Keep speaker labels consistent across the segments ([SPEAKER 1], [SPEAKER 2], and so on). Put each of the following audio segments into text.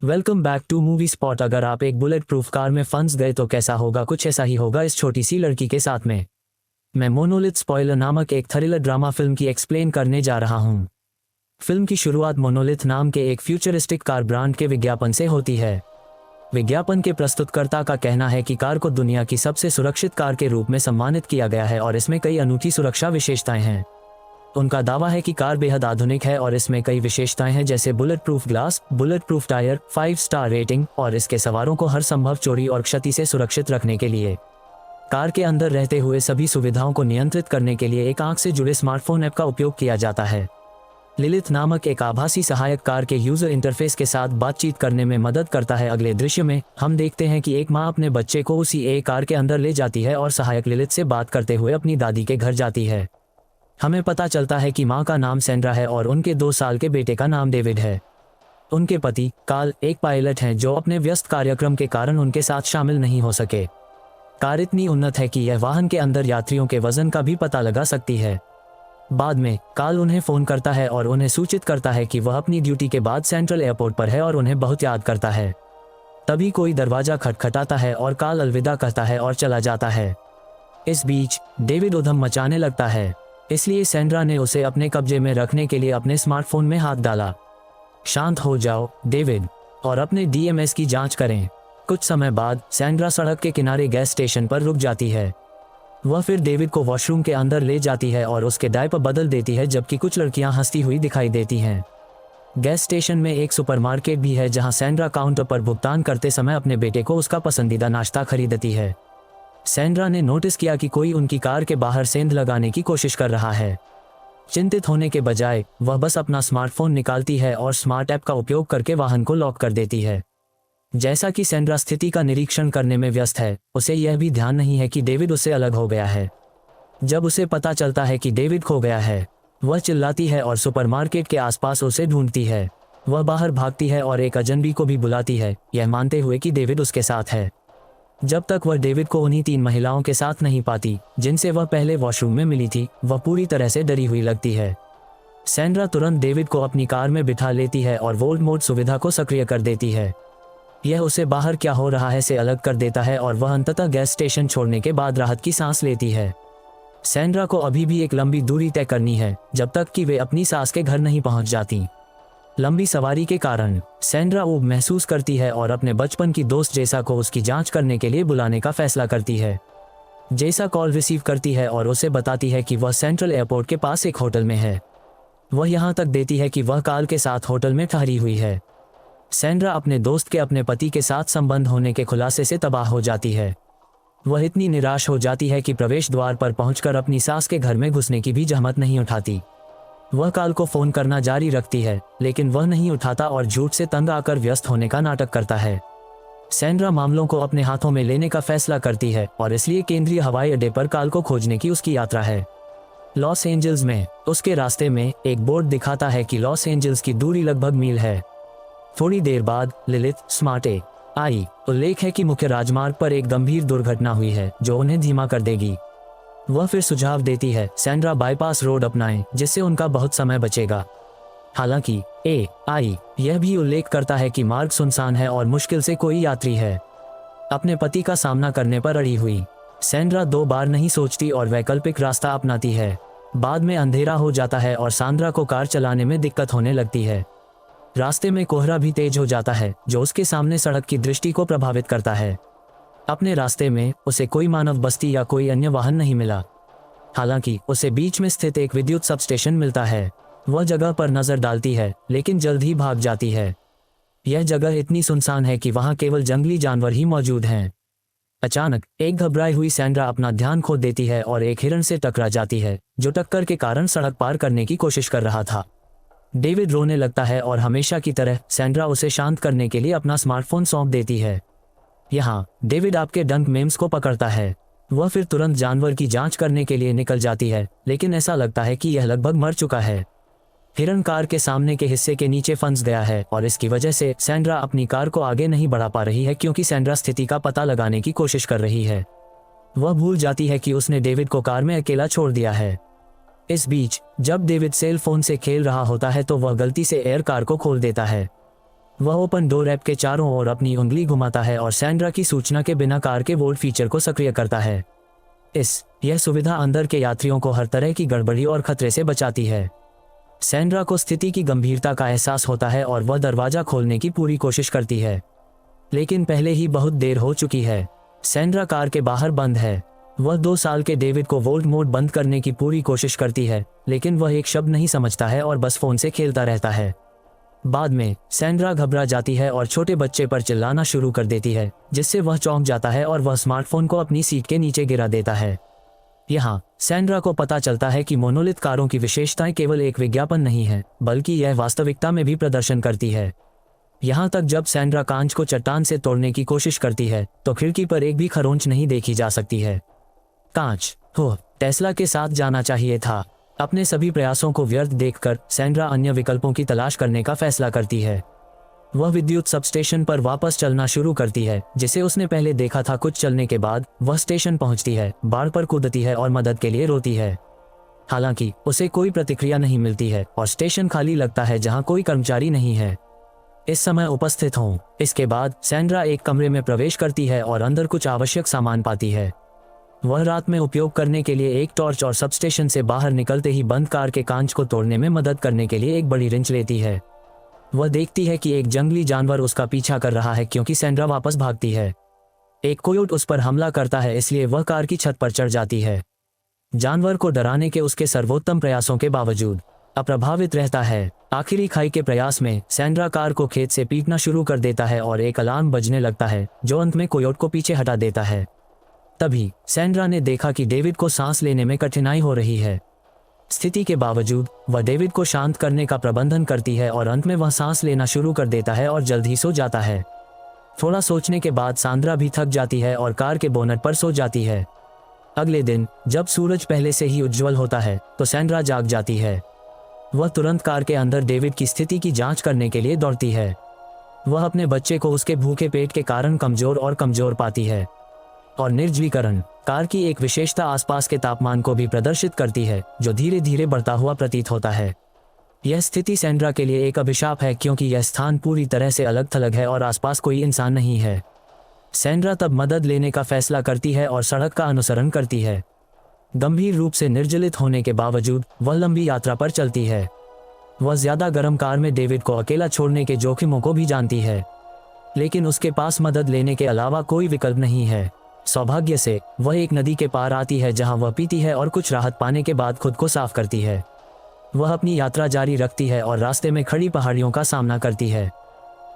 [SPEAKER 1] Welcome back to Movie Spot. अगर आप एक बुलेट प्रूफ कार में फंस गए तो कैसा होगा? कुछ ऐसा ही होगा इस छोटी सी लड़की के साथ में। मैं मोनोलिथ स्पॉइलर नामक एक थ्रिलर ड्रामा फिल्म की एक्सप्लेन करने जा रहा हूँ। फिल्म की शुरुआत मोनोलिथ नाम के एक फ्यूचरिस्टिक कार ब्रांड के विज्ञापन से होती है। विज्ञापन के प्रस्तुतकर्ता का कहना है कि कार को दुनिया की सबसे सुरक्षित कार के रूप में सम्मानित किया गया है और इसमें कई अनूठी सुरक्षा विशेषताएं हैं। उनका दावा है कि कार बेहद आधुनिक है और इसमें कई विशेषताएं हैं जैसे bullet proof glass, bullet proof tyre, 5 star rating और इसके सवारों को हर संभव चोरी और क्षति से सुरक्षित रखने के लिए कार के अंदर रहते हुए सभी सुविधाओं को नियंत्रित करने के लिए एक आंख से जुड़े स्मार्टफोन ऐप का उपयोग किया जाता है। लिलिथ नामक एक आभासी सहायक कार के यूजर इंटरफेस के साथ बातचीत करने में मदद करता है। अगले दृश्य में हम देखते हैं कि एक माँ अपने बच्चे को उसी एक कार के अंदर ले जाती है और सहायक लिलिथ से बात करते हुए अपनी दादी के घर जाती है। हमें पता चलता है कि माँ का नाम सेंड्रा है और उनके 2 साल के बेटे का नाम डेविड है। उनके पति कार्ल एक पायलट हैं जो अपने व्यस्त कार्यक्रम के कारण उनके साथ शामिल नहीं हो सके। कार इतनी उन्नत है कि यह वाहन के अंदर यात्रियों के वजन का भी पता लगा सकती है। बाद में कार्ल उन्हें फ़ोन करता है और उन्हें सूचित करता है कि वह अपनी ड्यूटी के बाद सेंट्रल एयरपोर्ट पर है और उन्हें बहुत याद करता है। तभी कोई दरवाज़ा खटखटाता है और कार्ल अलविदा कहता है और चला जाता है। इस बीच डेविड उधम मचाने लगता है, इसलिए सेंड्रा ने उसे अपने कब्जे में रखने के लिए अपने स्मार्टफोन में हाथ डाला। शांत हो जाओ डेविड और अपने डीएमएस की जांच करें। कुछ समय बाद सेंड्रा सड़क के किनारे गैस स्टेशन पर रुक जाती है। वह फिर डेविड को वॉशरूम के अंदर ले जाती है और उसके डायपर बदल देती है, जबकि कुछ लड़कियां हंसती हुई दिखाई देती हैं। गैस स्टेशन में एक सुपरमार्केट भी है जहां सेंड्रा काउंटर पर भुगतान करते समय अपने बेटे को उसका पसंदीदा नाश्ता खरीदती है। सेंड्रा ने नोटिस किया कि कोई उनकी कार के बाहर सेंध लगाने की कोशिश कर रहा है। चिंतित होने के बजाय वह बस अपना स्मार्टफोन निकालती है और स्मार्ट ऐप का उपयोग करके वाहन को लॉक कर देती है। जैसा कि सेंड्रा स्थिति का निरीक्षण करने में व्यस्त है, उसे यह भी ध्यान नहीं है कि डेविड उससे अलग हो गया है। जब उसे पता चलता है कि डेविड खो गया है, वह चिल्लाती है और सुपरमार्केट के आसपास उसे ढूंढती है। वह बाहर भागती है और एक अजनबी को भी बुलाती है, यह मानते हुए कि डेविड उसके साथ है। जब तक वह डेविड को उन्हीं 3 महिलाओं के साथ नहीं पाती जिनसे वह पहले वॉशरूम में मिली थी, वह पूरी तरह से डरी हुई लगती है। सेंड्रा तुरंत डेविड को अपनी कार में बिठा लेती है और वोल्ट मोड सुविधा को सक्रिय कर देती है। यह उसे बाहर क्या हो रहा है से अलग कर देता है और वह अंततः गैस स्टेशन छोड़ने के बाद राहत की सांस लेती है। सेंड्रा को अभी भी एक लंबी दूरी तय करनी है जब तक कि वे अपनी सास के घर नहीं पहुंच जाती। लंबी सवारी के कारण सेंड्रा ऊब महसूस करती है और अपने बचपन की दोस्त जेसा को उसकी जांच करने के लिए बुलाने का फैसला करती है। जेसा कॉल रिसीव करती है और उसे बताती है कि वह सेंट्रल एयरपोर्ट के पास एक होटल में है। वह यहाँ तक देती है कि वह कार्ल के साथ होटल में ठहरी हुई है। सेंड्रा अपने दोस्त के अपने पति के साथ संबंध होने के खुलासे से तबाह हो जाती है। वह इतनी निराश हो जाती है कि प्रवेश द्वार पर पहुंचकर अपनी सास के घर में घुसने की भी जहमत नहीं उठाती। वह कार्ल को फोन करना जारी रखती है, लेकिन वह नहीं उठाता और झूठ से तंग आकर व्यस्त होने का नाटक करता है। सेंड्रा मामलों को अपने हाथों में लेने का फैसला करती है और इसलिए केंद्रीय हवाई अड्डे पर कार्ल को खोजने की उसकी यात्रा है। लॉस एंजल्स में उसके रास्ते में एक बोर्ड दिखाता है कि लॉस एंजल्स की दूरी लगभग मील है। थोड़ी देर बाद लिलिथ स्मार्टे आई। उल्लेख है कि मुख्य राजमार्ग पर एक गंभीर दुर्घटना हुई है जो उन्हें धीमा कर देगी। वह फिर सुझाव देती है सेंड्रा बाईपास रोड अपनाएं जिससे उनका बहुत समय बचेगा। हालांकि AI यह भी उल्लेख करता है कि मार्ग सुनसान है और मुश्किल से कोई यात्री है। अपने पति का सामना करने पर अड़ी हुई सेंड्रा 2 बार नहीं सोचती और वैकल्पिक रास्ता अपनाती है। बाद में अंधेरा हो जाता है और सेंड्रा को कार चलाने में दिक्कत होने लगती है। रास्ते में कोहरा भी तेज हो जाता है जो उसके सामने सड़क की दृष्टि को प्रभावित करता है। अपने रास्ते में उसे कोई मानव बस्ती या कोई अन्य वाहन नहीं मिला। हालांकि उसे बीच में स्थित एक विद्युत सबस्टेशन मिलता है। वह जगह पर नजर डालती है लेकिन जल्द ही भाग जाती है। यह जगह इतनी सुनसान है कि वहां केवल जंगली जानवर ही मौजूद हैं। अचानक एक घबराई हुई सेंड्रा अपना ध्यान खो देती है और एक हिरण से टकरा जाती है जो टक्कर के कारण सड़क पार करने की कोशिश कर रहा था। डेविड रोने लगता है और हमेशा की तरह सेंड्रा उसे शांत करने के लिए अपना स्मार्टफोन सौंप देती है। यहाँ डेविड आपके डंक मेम्स को पकड़ता है। वह फिर तुरंत जानवर की जांच करने के लिए निकल जाती है, लेकिन ऐसा लगता है कि यह लगभग मर चुका है। हिरण कार के सामने के हिस्से के नीचे फंस गया है और इसकी वजह से सेंड्रा अपनी कार को आगे नहीं बढ़ा पा रही है क्योंकि सेंड्रा स्थिति का पता लगाने की कोशिश कर रही है। वह भूल जाती है कि उसने डेविड को कार में अकेला छोड़ दिया है। इस बीच जब डेविड सेल फोन से खेल रहा होता है तो वह गलती से एयर कार को खोल देता है। वह ओपन डोर ऐप के चारों ओर अपनी उंगली घुमाता है और सैंड्रा की सूचना के बिना कार के वोल्ट फीचर को सक्रिय करता है। यह सुविधा अंदर के यात्रियों को हर तरह की गड़बड़ी और खतरे से बचाती है। सैंड्रा को स्थिति की गंभीरता का एहसास होता है और वह दरवाजा खोलने की पूरी कोशिश करती है, लेकिन पहले ही बहुत देर हो चुकी है। सैंड्रा कार के बाहर बंद है। वह 2 साल के डेविड को वोल्ट मोड बंद करने की पूरी कोशिश करती है, लेकिन वह एक शब्द नहीं समझता है और बस फोन से खेलता रहता है। बाद में सैंड्रा घबरा जाती है और छोटे बच्चे पर चिल्लाना शुरू कर देती है, जिससे वह चौंक जाता है और वह स्मार्टफोन को अपनी सीट के नीचे गिरा देता है। यहाँ सैंड्रा को पता चलता है कि मोनोलिथ कारों की विशेषताएं केवल एक विज्ञापन नहीं है, बल्कि यह वास्तविकता में भी प्रदर्शन करती है। यहाँ तक जब सैंड्रा कांच को चट्टान से तोड़ने की कोशिश करती है तो खिड़की पर एक भी खरोंच नहीं देखी जा सकती है। कांच टेस्ला के साथ जाना चाहिए था। अपने सभी प्रयासों को व्यर्थ देखकर सैंड्रा अन्य विकल्पों की तलाश करने का फैसला करती है। वह विद्युत सबस्टेशन पर वापस चलना शुरू करती है, जिसे उसने पहले देखा था। कुछ चलने के बाद वह स्टेशन पहुंचती है, बाड़ पर कूदती है और मदद के लिए रोती है। हालांकि उसे कोई प्रतिक्रिया नहीं मिलती है और स्टेशन खाली लगता है जहां कोई कर्मचारी नहीं है। इस समय उपस्थित हूँ। इसके बाद सैंड्रा एक कमरे में प्रवेश करती है और अंदर कुछ आवश्यक सामान पाती है। वह रात में उपयोग करने के लिए एक टॉर्च और सबस्टेशन से बाहर निकलते ही बंद कार के कांच को तोड़ने में मदद करने के लिए एक बड़ी रिंच लेती है। वह देखती है कि एक जंगली जानवर उसका पीछा कर रहा है क्योंकि सैंड्रा वापस भागती है। एक कोयोट उस पर हमला करता है, इसलिए वह कार की छत पर चढ़ जाती है। जानवर को डराने के उसके सर्वोत्तम प्रयासों के बावजूद अप्रभावित रहता है। आखिरी खाई के प्रयास में सैंड्रा कार को खेत से पीटना शुरू कर देता है और एक अलार्म बजने लगता है, जो अंत में कोयोट को पीछे हटा देता है। तभी सैंड्रा ने देखा कि डेविड को सांस लेने में कठिनाई हो रही है। स्थिति के बावजूद वह डेविड को शांत करने का प्रबंधन करती है और अंत में वह सांस लेना शुरू कर देता है और जल्द ही सो जाता है। थोड़ा सोचने के बाद सैंड्रा भी थक जाती है और कार के बोनट पर सो जाती है। अगले दिन जब सूरज पहले से ही उज्जवल होता है तो सैंड्रा जाग जाती है। वह तुरंत कार के अंदर डेविड की स्थिति की जांच करने के लिए दौड़ती है। वह अपने बच्चे को उसके भूखे पेट के कारण कमजोर और कमजोर पाती है और निर्जलीकरण कार की एक विशेषता आसपास के तापमान को भी प्रदर्शित करती है, जो धीरे धीरे बढ़ता हुआ प्रतीत होता है। यह स्थिति सैंड्रा के लिए एक अभिशाप है क्योंकि यह स्थान पूरी तरह से अलग थलग है और आसपास कोई इंसान नहीं है। सैंड्रा तब मदद लेने का फैसला करती है और सड़क का अनुसरण करती है। गंभीर रूप से निर्जलित होने के बावजूद वह लंबी यात्रा पर चलती है। वह ज्यादा गर्म कार में डेविड को अकेला छोड़ने के जोखिमों को भी जानती है, लेकिन उसके पास मदद लेने के अलावा कोई विकल्प नहीं है। सौभाग्य से वह एक नदी के पार आती है जहां वह पीती है और कुछ राहत पाने के बाद खुद को साफ करती है। वह अपनी यात्रा जारी रखती है और रास्ते में खड़ी पहाड़ियों का सामना करती है।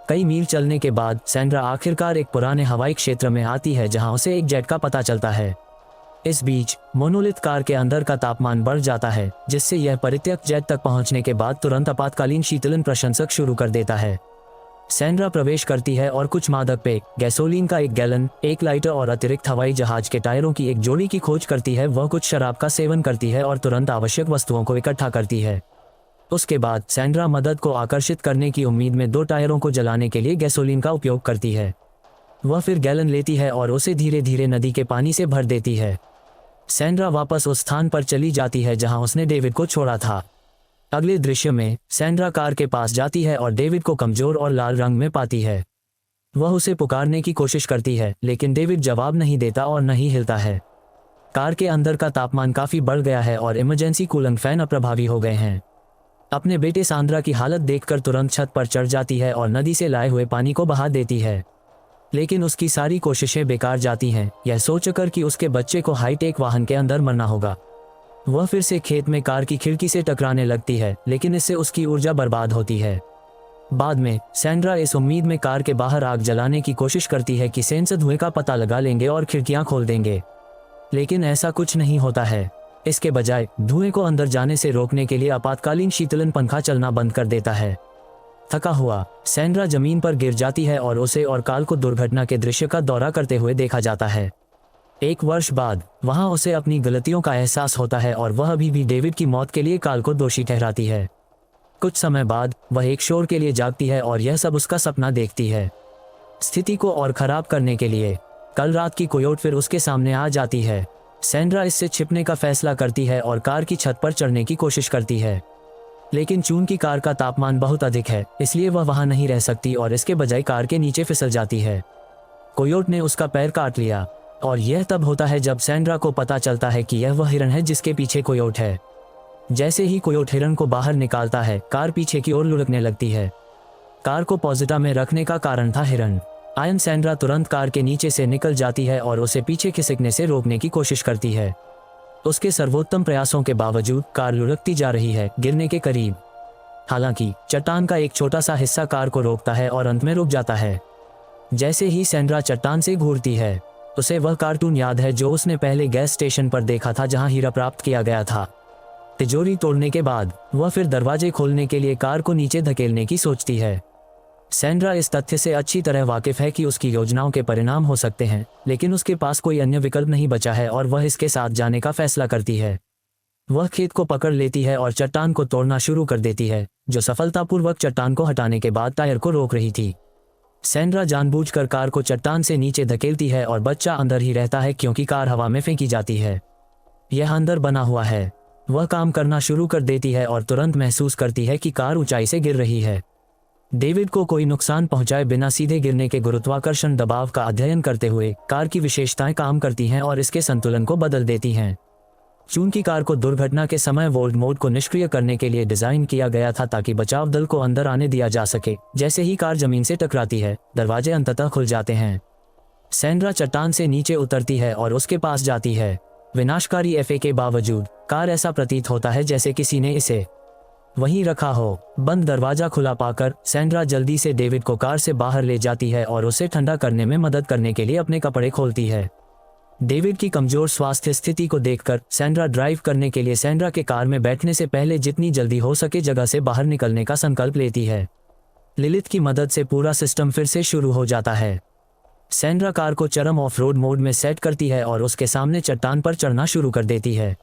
[SPEAKER 1] कई मील चलने के बाद सैंड्रा आखिरकार एक पुराने हवाई क्षेत्र में आती है जहां उसे एक जेट का पता चलता है। इस बीच मोनोलिथ कार के अंदर का तापमान बढ़ जाता है, जिससे यह परित्यक्त जेट तक पहुंचने के बाद तुरंत आपातकालीन शीतलन प्रशंसक शुरू कर देता है। सैंड्रा प्रवेश करती है और कुछ मादक पेय, गैसोलीन का 1 गैलन, एक लाइटर और अतिरिक्त हवाई जहाज के टायरों की एक जोड़ी की खोज करती है। वह कुछ शराब का सेवन करती है और तुरंत आवश्यक वस्तुओं को इकट्ठा करती है। उसके बाद सैंड्रा मदद को आकर्षित करने की उम्मीद में 2 टायरों को जलाने के लिए गैसोलीन का उपयोग करती है। वह फिर गैलन लेती है और उसे धीरे धीरे नदी के पानी से भर देती है। सैंड्रा वापस उस स्थान पर चली जाती है जहां उसने डेविड को छोड़ा था। अगले दृश्य में सैंड्रा कार के पास जाती है और डेविड को कमजोर और लाल रंग में पाती है। वह उसे पुकारने की कोशिश करती है, लेकिन डेविड जवाब नहीं देता और न ही हिलता है। कार के अंदर का तापमान काफी बढ़ गया है और इमरजेंसी कूलिंग फैन अप्रभावी हो गए हैं। अपने बेटे सैंड्रा की हालत देखकर तुरंत छत पर चढ़ जाती है और नदी से लाए हुए पानी को बहा देती है, लेकिन उसकी सारी कोशिशें बेकार जाती हैं, यह सोचकर कि उसके बच्चे को हाईटेक वाहन के अंदर मरना होगा। वह फिर से खेत में कार की खिड़की से टकराने लगती है, लेकिन इससे उसकी ऊर्जा बर्बाद होती है। बाद में सैंड्रा इस उम्मीद में कार के बाहर आग जलाने की कोशिश करती है कि सेंसर धुएं का पता लगा लेंगे और खिड़कियां खोल देंगे, लेकिन ऐसा कुछ नहीं होता है। इसके बजाय धुएं को अंदर जाने से रोकने के लिए आपातकालीन शीतलन पंखा चलना बंद कर देता है। थका हुआ सैंड्रा जमीन पर गिर जाती है और उसे और काल को दुर्घटना के दृश्य का दौरा करते हुए देखा जाता है। 1 वर्ष बाद वहां उसे अपनी गलतियों का एहसास होता है और वह अभी भी डेविड की मौत के लिए काल को दोषी ठहराती है। कुछ समय बाद वह एक शोर के लिए जागती है और यह सब उसका सपना देखती है। स्थिति को और खराब करने के लिए कल रात की कोयोट फिर उसके सामने आ जाती है। सैंड्रा इससे छिपने का फैसला करती है और कार की छत पर चढ़ने की कोशिश करती है। लेकिन चून की कार का तापमान बहुत अधिक है, इसलिए वह वहां नहीं रह सकती और इसके बजाय कार के नीचे फिसल जाती है। कोयोट ने उसका पैर काट लिया और यह तब होता है जब सैंड्रा को पता चलता है कि यह वह हिरन है जिसके पीछे कोयोट है। जैसे ही कोयोट हिरन को बाहर निकालता है, कार पीछे की ओर लुढ़कने लगती है। कार को पॉजिटा में रखने का कारण था हिरन। आयन सैंड्रा तुरंत कार के नीचे से निकल जाती है और उसे पीछे खिसकने से रोकने की कोशिश करती है। उसके सर्वोत्तम प्रयासों के बावजूद कार लुढ़कती जा रही है, गिरने के करीब। हालांकि चट्टान का एक छोटा सा हिस्सा कार को रोकता है और अंत में रुक जाता है। जैसे ही सैंड्रा चट्टान से घूरती है, उसे वह कार्टून याद है जो उसने पहले गैस स्टेशन पर देखा था जहां हीरा प्राप्त किया गया था। तिजोरी तोड़ने के बाद वह फिर दरवाजे खोलने के लिए कार को नीचे धकेलने की सोचती है। सैंड्रा इस तथ्य से अच्छी तरह वाकिफ है कि उसकी योजनाओं के परिणाम हो सकते हैं, लेकिन उसके पास कोई अन्य विकल्प नहीं बचा है और वह इसके साथ जाने का फैसला करती है। वह खेत को पकड़ लेती है और चट्टान को तोड़ना शुरू कर देती है, जो सफलतापूर्वक चट्टान को हटाने के बाद टायर को रोक रही थी। सैंड्रा जानबूझकर कार को चट्टान से नीचे धकेलती है और बच्चा अंदर ही रहता है क्योंकि कार हवा में फेंकी जाती है। यह अंदर बना हुआ है। वह काम करना शुरू कर देती है और तुरंत महसूस करती है कि कार ऊंचाई से गिर रही है। डेविड को कोई नुकसान पहुंचाए बिना सीधे गिरने के गुरुत्वाकर्षण दबाव का अध्ययन करते हुए कार की विशेषताएं काम करती हैं और इसके संतुलन को बदल देती हैं। चूंकि कार को दुर्घटना के समय वोल्ट मोड को निष्क्रिय करने के लिए डिजाइन किया गया था ताकि बचाव दल को अंदर आने दिया जा सके, जैसे ही कार जमीन से टकराती है, दरवाजे अंततः खुल जाते हैं। सैंड्रा चट्टान से नीचे उतरती है और उसके पास जाती है। विनाशकारी एफए के बावजूद कार ऐसा प्रतीत होता है जैसे किसी ने इसे वहीं रखा हो। बंद दरवाजा खुला पाकर सैंड्रा जल्दी से डेविड को कार से बाहर ले जाती है और उसे ठंडा करने में मदद करने के लिए अपने कपड़े खोलती है। डेविड की कमजोर स्वास्थ्य स्थिति को देखकर सैंड्रा ड्राइव करने के लिए सैंड्रा के कार में बैठने से पहले जितनी जल्दी हो सके जगह से बाहर निकलने का संकल्प लेती है। लिलिथ की मदद से पूरा सिस्टम फिर से शुरू हो जाता है। सैंड्रा कार को चरम ऑफ रोड मोड में सेट करती है और उसके सामने चट्टान पर चढ़ना शुरू कर देती है।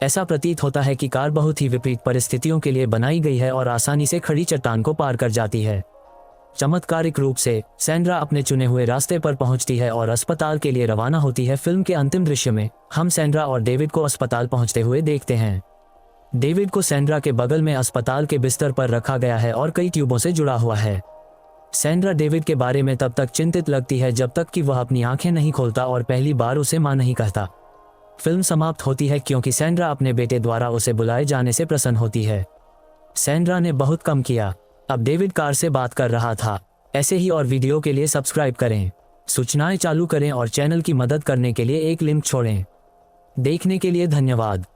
[SPEAKER 1] ऐसा प्रतीत होता है कि कार बहुत ही विपरीत परिस्थितियों के लिए बनाई गई है और आसानी से खड़ी चट्टान को पार कर जाती है। चमत्कारिक रूप से सैंड्रा अपने चुने हुए रास्ते पर पहुंचती है और अस्पताल के लिए रवाना होती है। फिल्म के अंतिम दृश्य में हम सैंड्रा और डेविड को अस्पताल पहुंचते हुए देखते हैं। डेविड को सैंड्रा के बगल में अस्पताल के बिस्तर पर रखा गया है और कई ट्यूबों से जुड़ा हुआ है। सैंड्रा डेविड के बारे में तब तक चिंतित लगती है जब तक कि वह अपनी आंखें नहीं खोलता और पहली बार उसे मां नहीं कहता। फिल्म समाप्त होती है क्योंकि सैंड्रा अपने बेटे द्वारा उसे बुलाए जाने से प्रसन्न होती है। सैंड्रा ने बहुत कम किया। अब डेविड कार से बात कर रहा था। ऐसे ही और वीडियो के लिए सब्सक्राइब करें, सूचनाएं चालू करें और चैनल की मदद करने के लिए एक लिंक छोड़ें। देखने के लिए धन्यवाद।